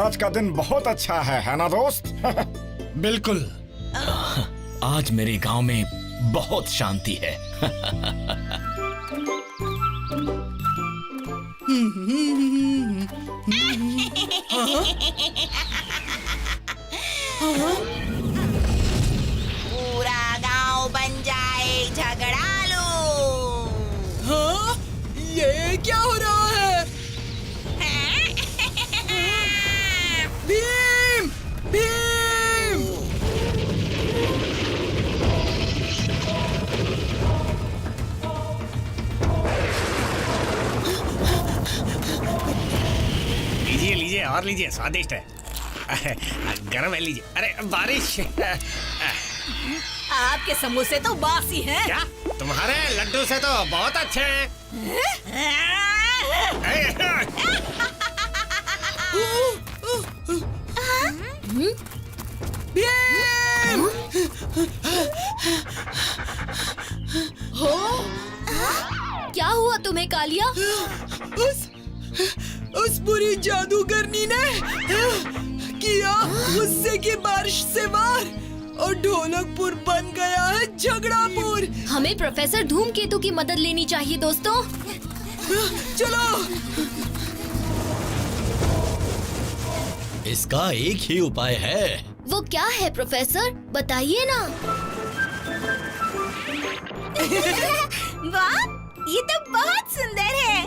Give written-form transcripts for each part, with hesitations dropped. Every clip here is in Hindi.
आज का दिन बहुत अच्छा है ना दोस्त? बिल्कुल। आज मेरे गांव में बहुत शांति है। पूरा गांव बन जाए झगड़ालू। हाँ? ये क्या हो रहा है? भीम! भीम! लीजिए लीजिए और लीजिए, स्वादिष्ट है। गरम है, लीजिए। अरे बारिश। आपके समोसे तो बासी हैं। क्या तुम्हारे लड्डू से तो बहुत अच्छे हैं। भीम! क्या हुआ तुम्हें कालिया? उस बुरी जादूगरनी ने किया गुस्से की बारिश से वार और ढोलकपुर बन गया है झगड़ापुर। हमें प्रोफेसर धूमकेतु की मदद लेनी चाहिए दोस्तों। चलो। इसका एक ही उपाय है। वो क्या है प्रोफेसर, बताइए ना। वाह, ये तो बहुत सुंदर है।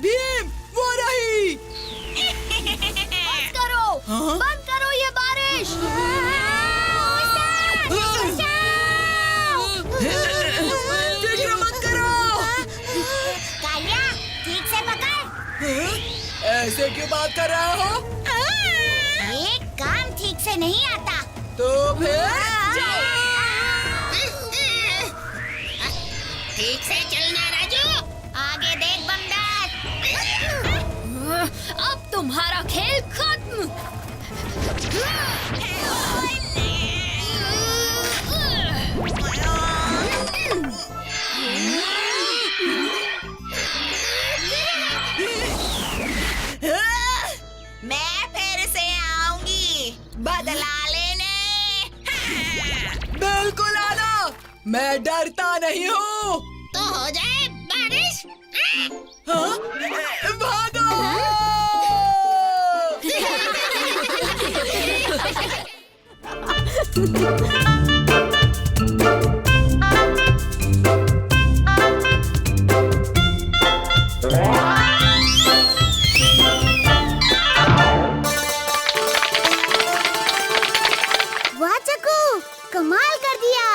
भीम, वो रही। बंद करो ये बारिश। फिक्र मत करो। कालिया, ठीक से पकड़। ऐसे क्यों बात कर रहा हो? ये काम ठीक से नहीं आता। तो फिर ठीक से चलना राजू। आगे देख बमदार। अब तुम्हारा खेल खत्म। मैं फिर से आऊंगी बदला लेने। बिल्कुल आना, मैं डरता नहीं हूँ। तो हो जाए बारिश। हाँ? भागो! वाह चक्कू, कमाल कर दिया।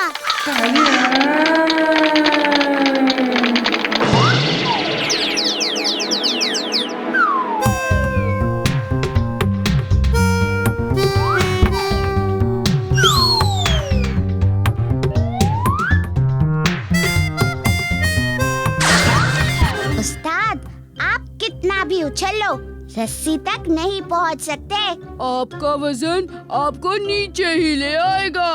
उस्ताद, आप कितना भी उछल लो, रस्सी तक नहीं पहुंच सकते। आपका वजन आपको नीचे ही ले आएगा।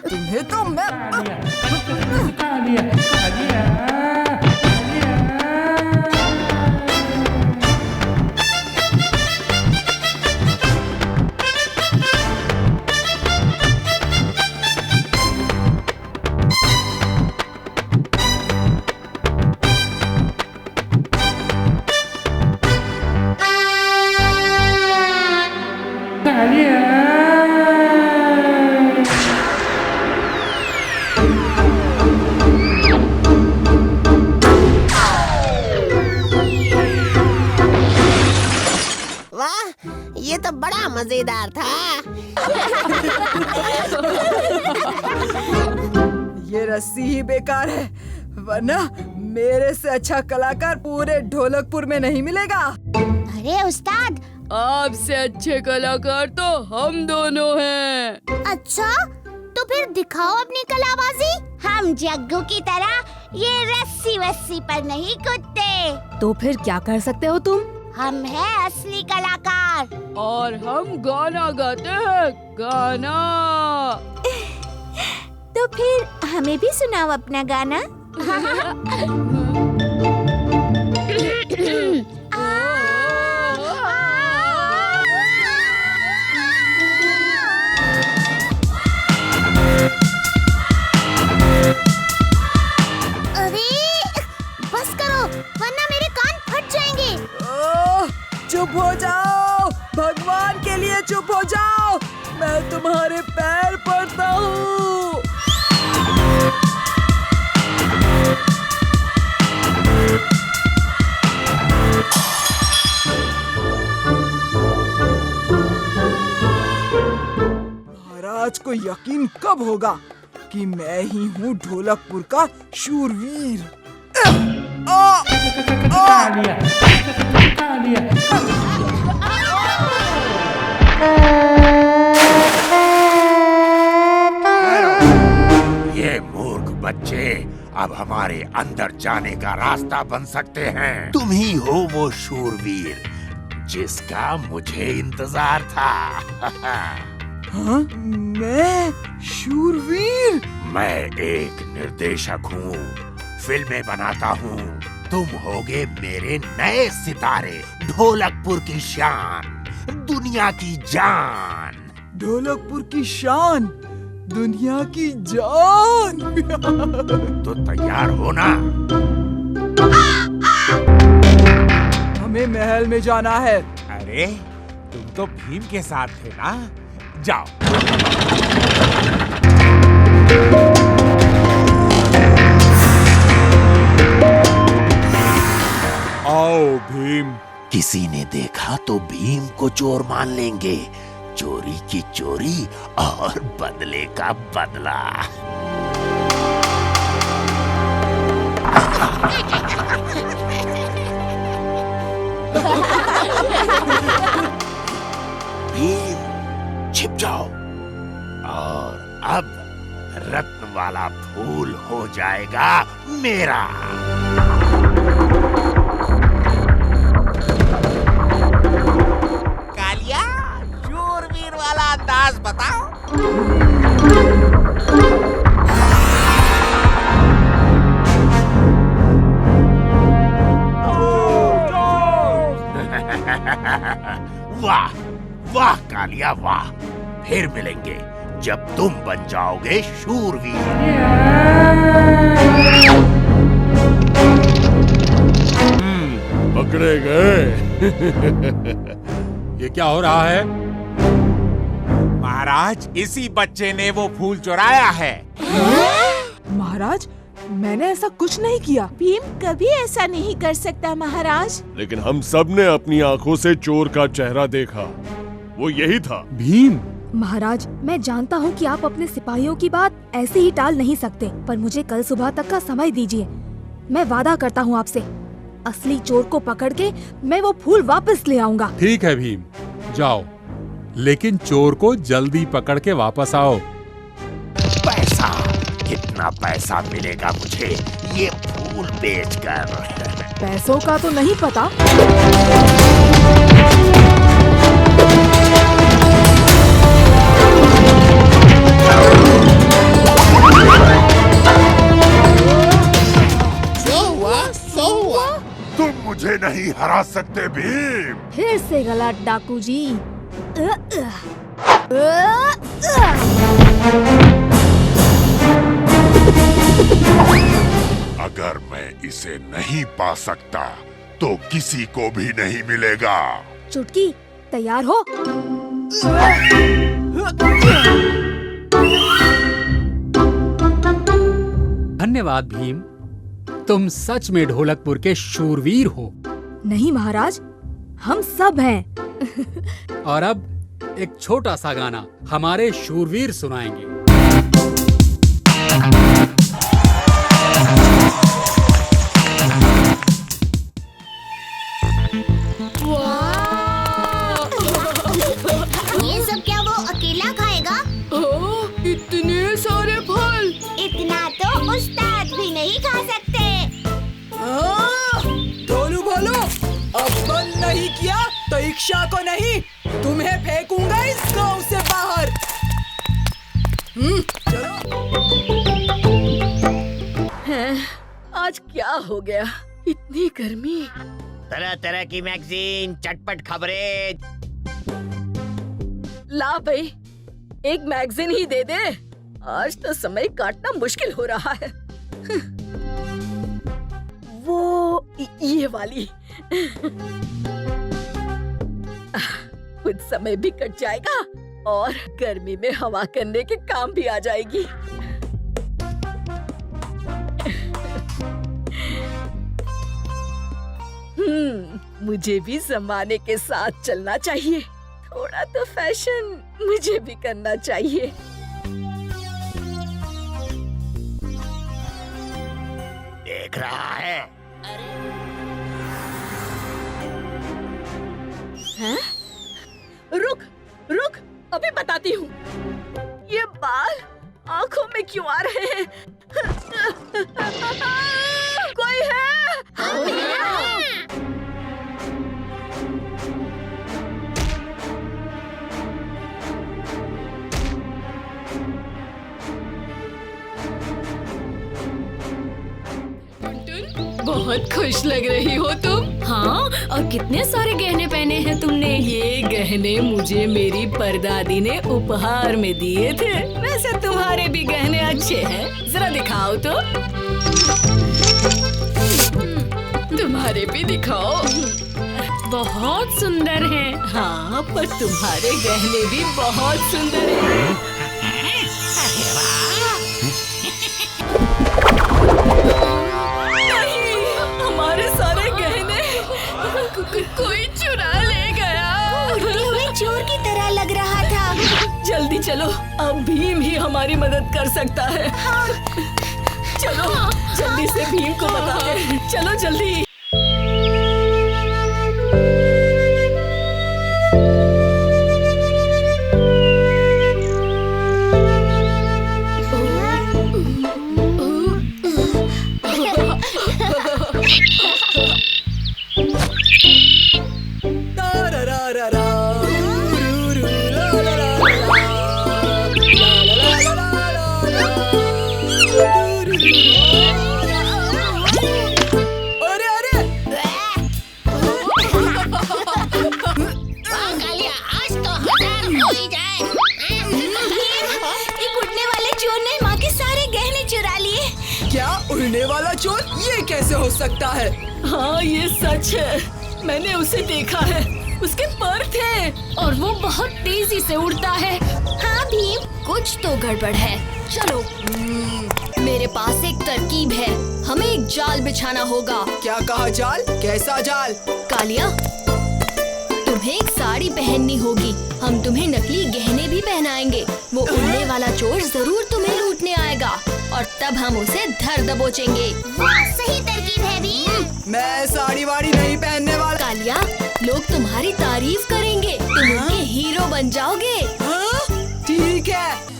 तुम्हें तो मैं ये तो बड़ा मजेदार था। ये रस्सी ही बेकार है, वरना मेरे से अच्छा कलाकार पूरे ढोलकपुर में नहीं मिलेगा। अरे उस्ताद, आपसे अच्छे कलाकार तो हम दोनों हैं। अच्छा तो फिर दिखाओ अपनी कलाबाजी। हम जग्गू की तरह ये रस्सी वस्सी पर नहीं कूदते। तो फिर क्या कर सकते हो तुम? हम हैं असली कलाकार। बार। और हम गाना गाते हैं, गाना। तो फिर हमें भी सुनाओ अपना गाना। अरे बस करो वरना मेरे कान फट जाएंगे। चुप हो जाओ, भगवान के लिए चुप हो जाओ, मैं तुम्हारे पैर पड़ता हूँ। महाराज को यकीन कब होगा कि मैं ही हूँ ढोलकपुर का शूरवीर। ये मूर्ख बच्चे अब हमारे अंदर जाने का रास्ता बन सकते हैं। तुम ही हो वो शूरवीर जिसका मुझे इंतजार था। हाँ? मैं शूरवीर? मैं एक निर्देशक हूँ, फिल्में बनाता हूँ। तुम होगे मेरे नए सितारे, ढोलकपुर की शान, दुनिया की जान। ढोलकपुर की शान, दुनिया की जान। तो तैयार हो ना? हमें महल में जाना है। अरे तुम तो भीम के साथ थे ना, जाओ। आओ भीम। किसी ने देखा तो भीम को चोर मान लेंगे। चोरी की चोरी और बदले का बदला। भीम छिप जाओ और अब रत्न वाला फूल हो जाएगा मेरा। कालिया, शूरवीर वाला अंदाज बताओ। वाह वाह कालिया वाह, फिर मिलेंगे जब तुम बन जाओगे शूरवीर। पकड़े गए। ये क्या हो रहा है? महाराज, इसी बच्चे ने वो फूल चुराया है। महाराज, मैंने ऐसा कुछ नहीं किया। भीम कभी ऐसा नहीं कर सकता महाराज। लेकिन हम सब ने अपनी आंखों से चोर का चेहरा देखा, वो यही था। भीम। महाराज, मैं जानता हूँ कि आप अपने सिपाहियों की बात ऐसे ही टाल नहीं सकते, पर मुझे कल सुबह तक का समय दीजिए। मैं वादा करता हूँ आपसे, असली चोर को पकड़ के मैं वो फूल वापस ले आऊंगा। ठीक है भीम, जाओ, लेकिन चोर को जल्दी पकड़ के वापस आओ। पैसा, कितना पैसा मिलेगा मुझे ये फूल बेचकर? पैसों का तो नहीं पता। तुम मुझे नहीं हरा सकते भीम। फिर से गलत डाकू जी। अगर मैं इसे नहीं पा सकता तो किसी को भी नहीं मिलेगा। चुटकी, तैयार हो? धन्यवाद भीम, तुम सच में ढोलकपुर के शूरवीर हो। नहीं महाराज, हम सब हैं। और अब एक छोटा सा गाना हमारे शूरवीर सुनाएंगे। ये सब क्या वो अकेला खाएगा? इतने सारे फल! इतना तो उस्ताद भी नहीं खा सकते। ढोलू बोलो, अब बंद नहीं किया तो शिक्षा को नहीं, तुम्हें फेंकूंगा इस गांव से बाहर। चलो। आज क्या हो गया? इतनी गर्मी। तरह तरह की मैगजीन, चटपट खबरें। ला भाई, एक मैगजीन ही दे दे। आज तो समय काटना मुश्किल हो रहा है। वो ये वाली। कुछ समय भी कट जाएगा और गर्मी में हवा करने के काम भी आ जाएगी। मुझे भी जमाने के साथ चलना चाहिए। थोड़ा तो फैशन मुझे भी करना चाहिए। देख रहा है? हैं? रुक रुक, अभी बताती हूँ। ये बाल आंखों में क्यों आ रहे हैं? कोई है? बहुत खुश लग रही हो तुम। हाँ, और कितने सारे गहने पहने हैं तुमने। ये गहने मुझे मेरी परदादी ने उपहार में दिए थे। वैसे तुम्हारे भी गहने अच्छे हैं, जरा दिखाओ तो। तुम्हारे भी दिखाओ। बहुत सुंदर हैं। हाँ, पर तुम्हारे गहने भी बहुत सुंदर हैं। कोई चुरा ले गया। उड़ते हुए चोर की तरह लग रहा था। जल्दी चलो, अब भीम ही हमारी मदद कर सकता है। हाँ। चलो जल्दी से भीम को बताते हैं। चलो जल्दी। उड़ने वाला चोर? ये कैसे हो सकता है? हाँ, ये सच है। मैंने उसे देखा है। उसके पर थे और वो बहुत तेजी से उड़ता है। हाँ भीम, कुछ तो गड़बड़ है। चलो, मेरे पास एक तरकीब है। हमें एक जाल बिछाना होगा। क्या कहा जाल? कैसा जाल? कालिया, तुम्हें एक साड़ी पहननी होगी। हम तुम्हें नकली गहने भी पहनाएंगे। वो उड़ने वाला चोर जरूर तुम्हें लूटने आएगा और तब हम उसे धर दबोचेंगे। वाह, सही तरकीब है भीम। मैं साड़ी वाड़ी नहीं पहनने वाला। कालिया, लोग तुम्हारी तारीफ करेंगे। तुम उनके हीरो बन जाओगे। हाँ? ठीक है।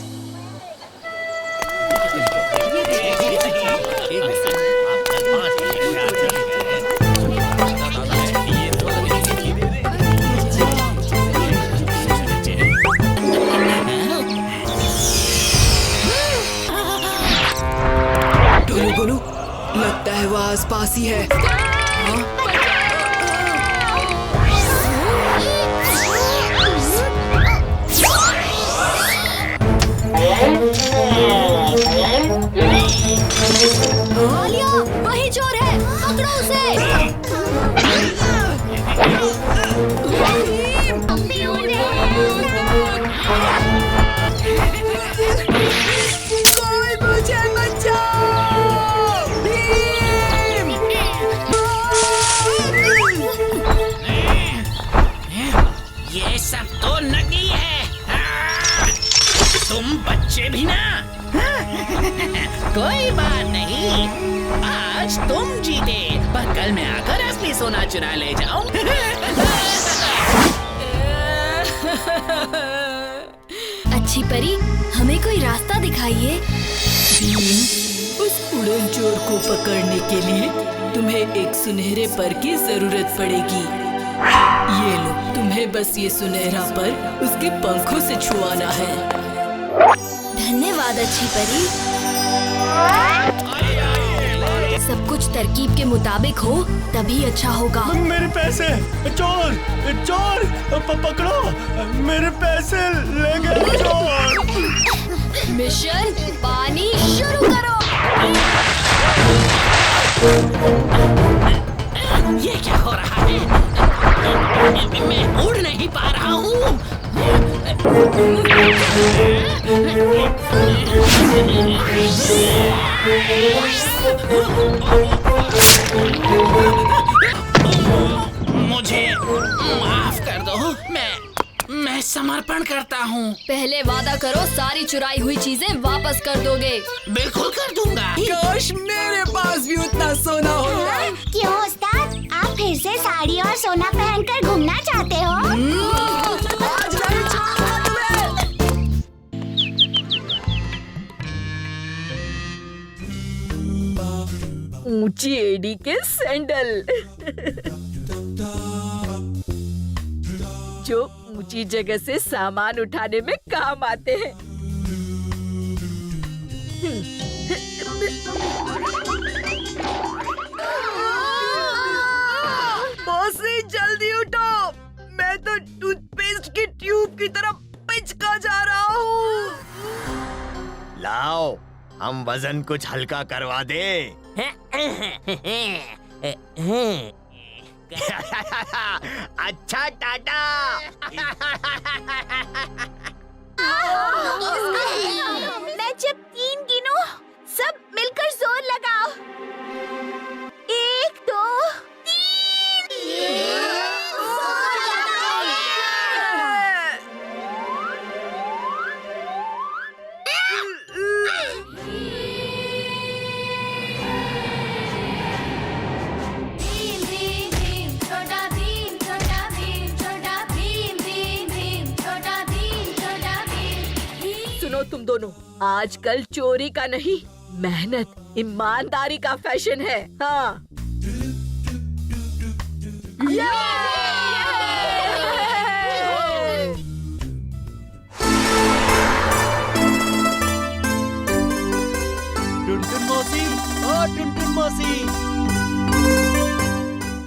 गोलू, लगता है वो आसपास ही है। कालिया, वही चोर है। पकड़ो उसे। कोई मुझे बचाओ। भीम! ये सब तो नकली है। तुम बच्चे भी ना। कोई बात नहीं, आज तुम जीते, पर कल मैं आकर असली सोना चुरा ले जाऊं। अच्छी परी, हमें कोई रास्ता दिखाइए। उस उड़न चोर को पकड़ने के लिए तुम्हें एक सुनहरे पर की जरूरत पड़ेगी। ये लो। तुम्हें बस ये सुनहरा पर उसके पंखों से छुआना है। धन्यवाद अच्छी परी। सब कुछ तरकीब के मुताबिक हो तभी अच्छा होगा। मेरे पैसे! चोर! चोर! पकड़ो! मेरे पैसे ले गए चोर! मिशन पानी शुरू करो। ये क्या हो रहा है? मैं उड़ नहीं पा रहा हूँ। मुझे माफ कर दो, मैं समर्पण करता हूँ। पहले वादा करो सारी चुराई हुई चीजें वापस कर दोगे। बिल्कुल कर दूंगा। काश मेरे पास भी उतना सोना होता। क्यों उस्ताद, आप फिर से साड़ी और सोना पहनकर घूमना चाहते हो? आज नहीं छोड़ूंगा तुम्हें। ऊंची एड़ी के सैंडल जो ऊंची जगह से सामान उठाने में काम आते हैं। मौसी जल्दी उठो, मैं तो टूथपेस्ट की ट्यूब की तरफ पिचका जा रहा हूँ। लाओ, हम वजन कुछ हल्का करवा दे। अच्छा टाटा। मैं जब 3 गिनूं, सब मिलकर जोर लगाओ। 1, 2, 3। जोर लगाओ। सुनो तुम दोनों, आजकल चोरी का नहीं, मेहनत ईमानदारी का फैशन है। हाँ। टुनटुन मौसी, ओ टुनटुन मौसी,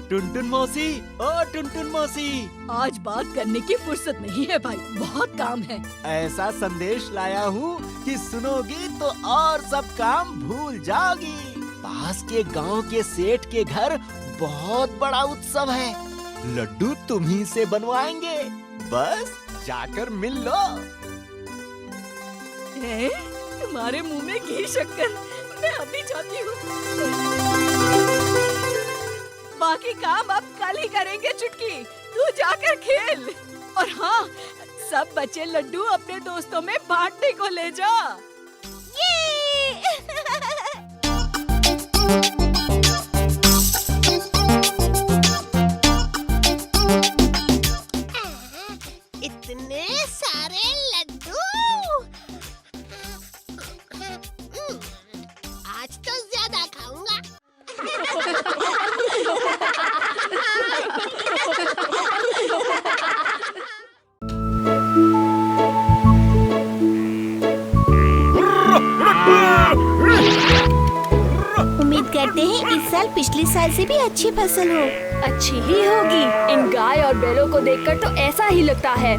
टुनटुन मौसी, ओ टुनटुन मौसी। आज बात करने की फुर्सत नहीं है भाई, बहुत काम है। ऐसा संदेश लाया हूँ कि सुनोगी तो और सब काम भूल जाओगी। पास के गांव के सेठ के घर बहुत बड़ा उत्सव है। लड्डू तुम्ही से बनवाएंगे, बस जाकर मिल लो। तुम्हारे मुंह में घी शक्कर, मैं अभी जाती हूँ। बाकी काम अब कल ही करेंगे चुटकी, तू जाकर खेल। और हाँ, सब बचे लड्डू अपने दोस्तों में बांटने को ले जा। इतने सारे लड्डू! आज तो ज्यादा खाऊंगा। उम्मीद करते हैं इस साल पिछले साल से भी अच्छी फसल हो। अच्छी ही होगी। इन गाय और बैलों को देखकर तो ऐसा ही लगता है।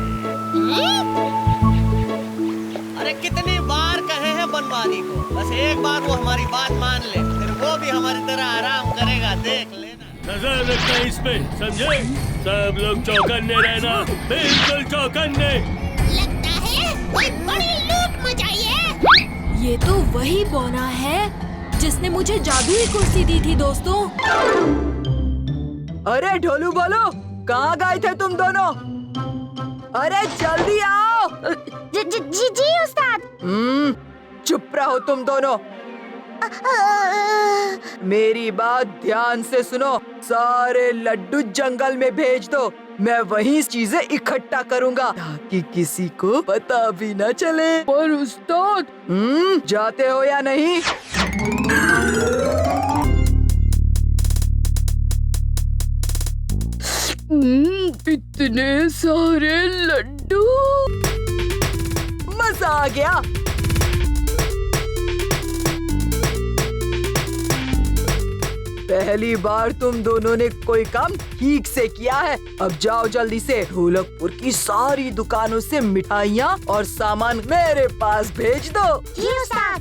अरे कितनी बार कहे हैं बनवारी को, बस एक बार वो हमारी बात मान ले, फिर वो भी हमारी तरह आराम करेगा, देख लेना। नजर रखना इस पे, समझे? सब लोग चौकन्ने रहना, बिल्कुल चौकन्ने। लगता है कोई बड़ी लूट मचाई है। ये तो वही बौना है जिसने मुझे जादुई कुर्सी दी थी दोस्तों। अरे ढोलू बोलो, कहाँ गए थे तुम दोनों? अरे जल्दी आओ। जी उस्ताद। चुप रहो तुम दोनों। मेरी बात ध्यान से सुनो, सारे लड्डू जंगल में भेज दो। मैं वहीं चीजें इकट्ठा करूंगा ताकि किसी को पता भी न चले। पर उस्ताद, जाते हो या नहीं? इतने सारे लड्डू, मजा आ गया। पहली बार तुम दोनों ने कोई काम ठीक से किया है। अब जाओ जल्दी से ढोलकपुर की सारी दुकानों से मिठाइयाँ और सामान मेरे पास भेज दो। जी उस्ताद।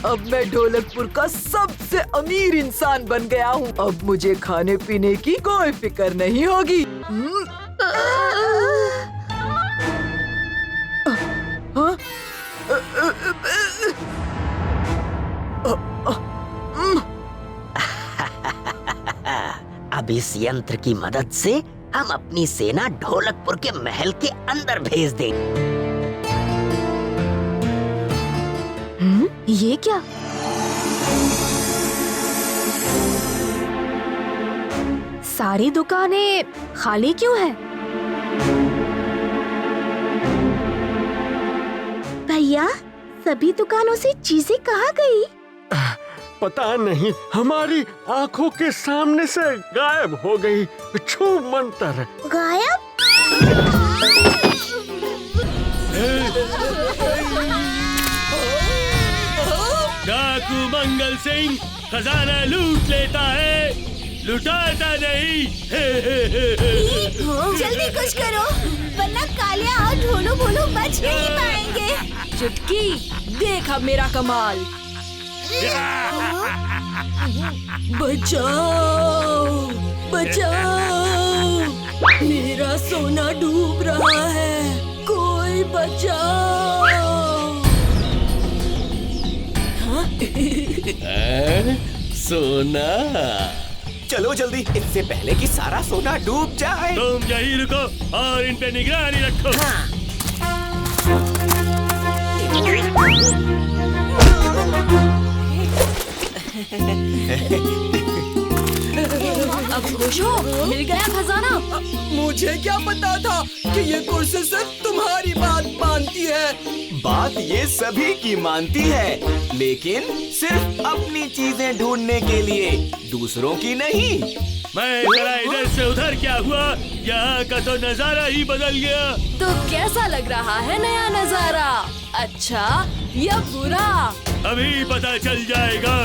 अब मैं ढोलकपुर का सबसे अमीर इंसान बन गया हूँ। अब मुझे खाने पीने की कोई फिक्र नहीं होगी। हाँ? अब इस यंत्र की मदद से हम अपनी सेना ढोलकपुर के महल के अंदर भेज देंगे। ये क्या? सारी दुकानें खाली क्यों हैं? भैया, सभी दुकानों से चीजें कहाँ गई? पता नहीं, हमारी आंखों के सामने से गायब हो गई। छू मंतर। गायब? डाकू मंगल सिंह खजाना लूट लेता है, लुटाता नहीं। जल्दी कुछ करो, वरना कालिया और ढोलू बोलू बच नहीं पाएंगे। चुटकी, देख अब मेरा कमाल। बचाओ, बचाओ, मेरा सोना डूब रहा है, कोई बचाओ। सोना, चलो जल्दी, इससे पहले कि सारा सोना डूब जाए। तुम यहीं रुको और इन पे निगरानी रखो। अब खुश हो, मिल गया खजाना। मुझे क्या पता था कि ये कुर्सी सिर्फ तुम्हारी बात मानती है। बात ये सभी की मानती है, लेकिन सिर्फ अपनी चीजें ढूंढने के लिए, दूसरों की नहीं। मैं जरा इधर से उधर क्या हुआ, यहाँ का तो नजारा ही बदल गया। तो कैसा लग रहा है नया नजारा? अच्छा या बुरा? अभी पता चल जाएगा।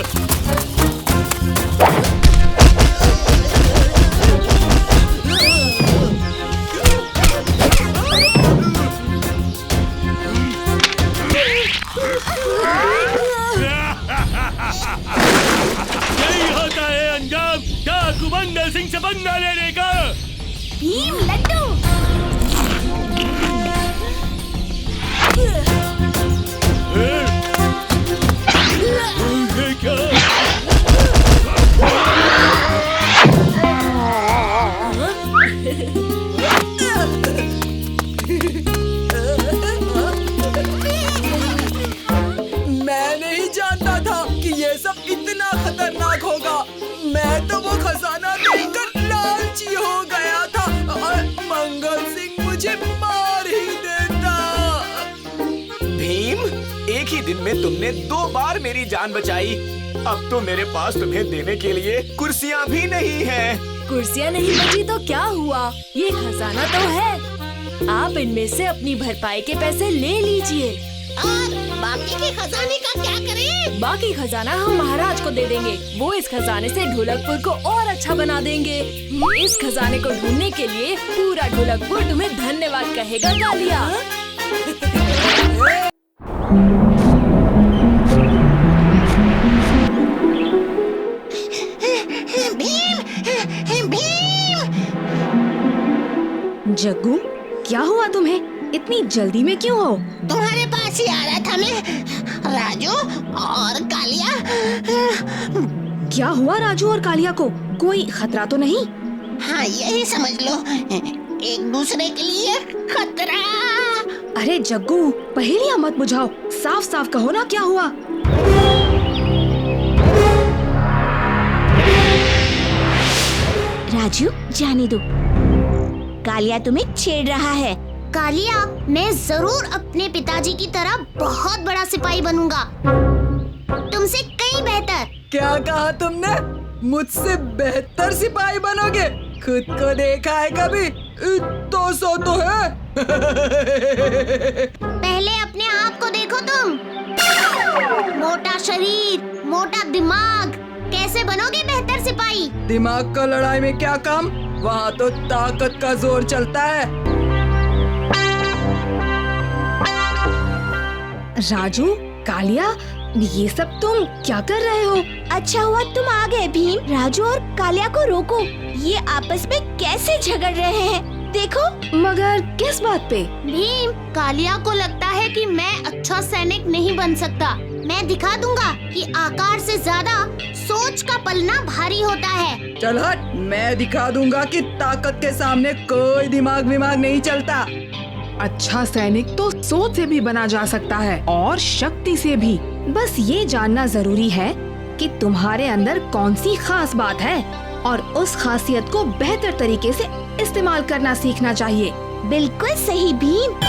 यही होता है अंजाम डाकू मंगल सिंह से पंगा लेने का। भीम लड्डू। ये क्या? मैं नहीं जानता था कि ये सब इतना खतरनाक होगा। मैं तो वो खजाना देखकर लालची हो गया था और मंगल सिंह मुझे मार ही देता। भीम, एक ही दिन में तुमने 2 बार मेरी जान बचाई। अब तो मेरे पास तुम्हें देने के लिए कुर्सियाँ भी नहीं हैं। कुर्सियाँ नहीं बची तो क्या हुआ, ये खजाना तो है। आप इनमें से अपनी भरपाई के पैसे ले लीजिए। और बाकी के खजाने का क्या करें? बाकी खजाना हम महाराज को दे देंगे। वो इस खजाने से ढोलकपुर को और अच्छा बना देंगे। इस खजाने को ढूंढने के लिए पूरा ढोलकपुर तुम्हें धन्यवाद कहेगा कालिया। जग्गू, क्या हुआ तुम्हें? इतनी जल्दी में क्यों हो? तुम्हारे पास ही आ रहा था मैं, राजू और कालिया। क्या हुआ राजू और कालिया को? कोई खतरा तो नहीं? हाँ, यही समझ लो, एक दूसरे के लिए खतरा। अरे जग्गू, पहेलियां मत बुझाओ, साफ साफ कहो ना क्या हुआ। राजू, जाने दो, कालिया तुम्हें छेड़ रहा है। कालिया, मैं जरूर अपने पिताजी की तरह बहुत बड़ा सिपाही बनूंगा, तुमसे कहीं बेहतर। क्या कहा तुमने? मुझसे बेहतर सिपाही बनोगे? खुद को देखा है कभी? इतना सा तो है। पहले अपने आप को देखो तुम। मोटा शरीर, मोटा दिमाग, कैसे बनोगे बेहतर सिपाही? दिमाग का लड़ाई में क्या काम? वहाँ तो ताकत का जोर चलता है। राजू, कालिया, ये सब तुम क्या कर रहे हो? अच्छा हुआ तुम आ गए भीम। राजू और कालिया को रोको, ये आपस में कैसे झगड़ रहे हैं देखो। मगर किस बात पे? भीम, कालिया को लगता है कि मैं अच्छा सैनिक नहीं बन सकता। मैं दिखा दूंगा कि आकार से ज्यादा सोच का पलना भारी होता है। चल हट, मैं दिखा दूंगा कि ताकत के सामने कोई दिमाग नहीं चलता। अच्छा सैनिक तो सोच से भी बना जा सकता है और शक्ति से भी। बस ये जानना जरूरी है कि तुम्हारे अंदर कौन सी खास बात है और उस खासियत को बेहतर तरीके से इस्तेमाल करना सीखना चाहिए। बिल्कुल सही भीम।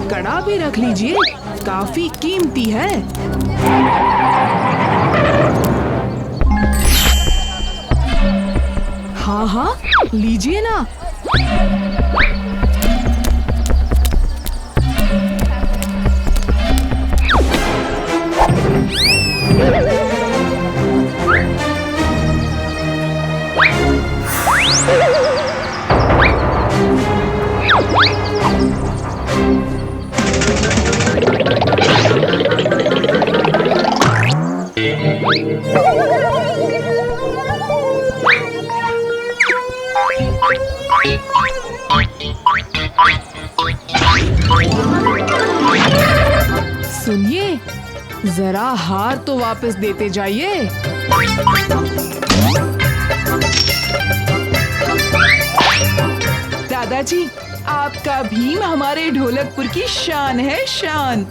कड़ा भी रख लीजिए, काफी कीमती है। हाँ हाँ, लीजिए ना। सुनिए, जरा हार तो वापस देते जाइए। दादाजी, आपका भीम हमारे ढोलकपुर की शान है, शान।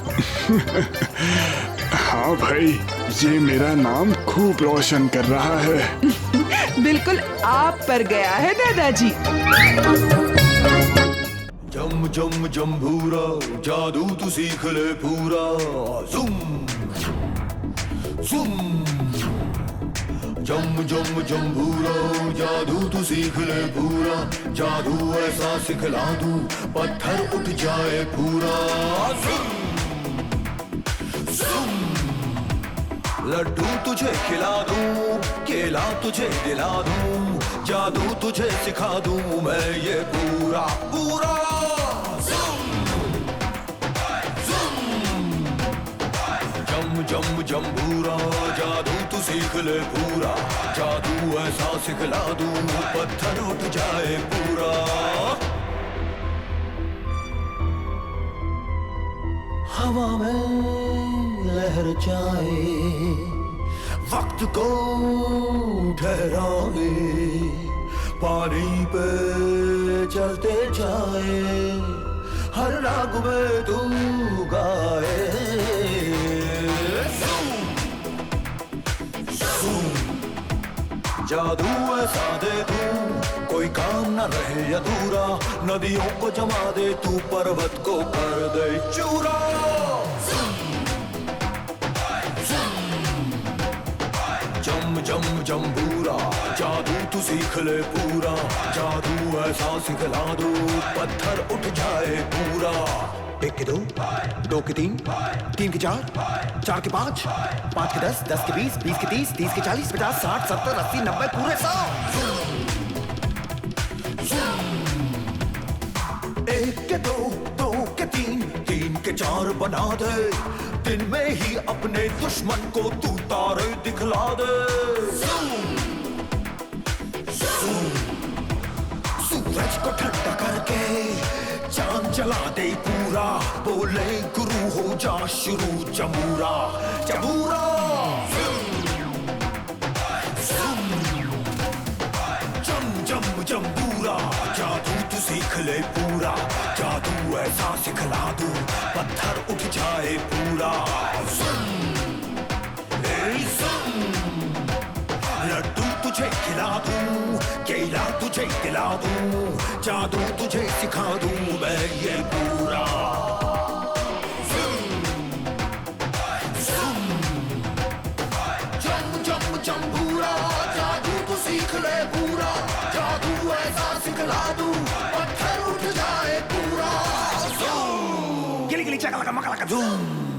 हाँ भाई, ये मेरा नाम खूब रोशन कर रहा है। बिल्कुल आप पर गया है दादाजी। जम जम जम्बूरा, जादू तू सीख ले पूरा। जुम जुम, जम जम जम्बूरा, जादू तू सीख ले पूरा। जादू ऐसा सिखला दूं, पत्थर उठ जाए पूरा। जुम जुम, लड्डू तुझे खिला दूं, केला तुझे दिला दूं, जादू तुझे सिखा दूं मैं ये पूरा पूरा। जम जम जम्बूरा, जादू तू सीख ले पूरा। जादू ऐसा सिखला दूं, पत्थर उठ जाए पूरा। हवा में लहर जाए, वक्त को ठहराए, पानी पे चलते जाए, हर राग में तू गाए। जादू ऐसा दे दूं, कोई काम न रहे अधूरा। नदियों को जमा दे तू, पर्वत को कर दे चूरा। जम जम जम्बूरा, जादू तू सीख ले पूरा। जादू ऐसा सिखला दूं, पत्थर उठ जाए पूरा। 1 के 2, 2 के 3, 3 के 4, 4 के 5, 5 के 10, 10 के 20, 20 के 30, 30 के 40, 50, 60, 70, 80, 90 पूरे 100। 1 के 2, 2 के 3, 3 के 4 बना दे। दिन में ही अपने दुश्मन को तू तारे दिखला दे। सूरज को ठंडा करके चांद जला दे पूरा। बोले गुरु हो जा शुरू, जमूरा जमूरा। ले पूरा, जादू ऐसा सिखला दूं पत्थर उठ जाए पूरा। लड्डू तुझे खिला दूं, केला तुझे खिला दूं, जादू तुझे सिखा दूं मैं ये पूरा। जम्बूरा, जादू तू सीख ले पूरा, जादू ऐसा सिखला दूं पत्थर उठ जाए पूरा। गिली गिली चका लगा मका लगा धूम।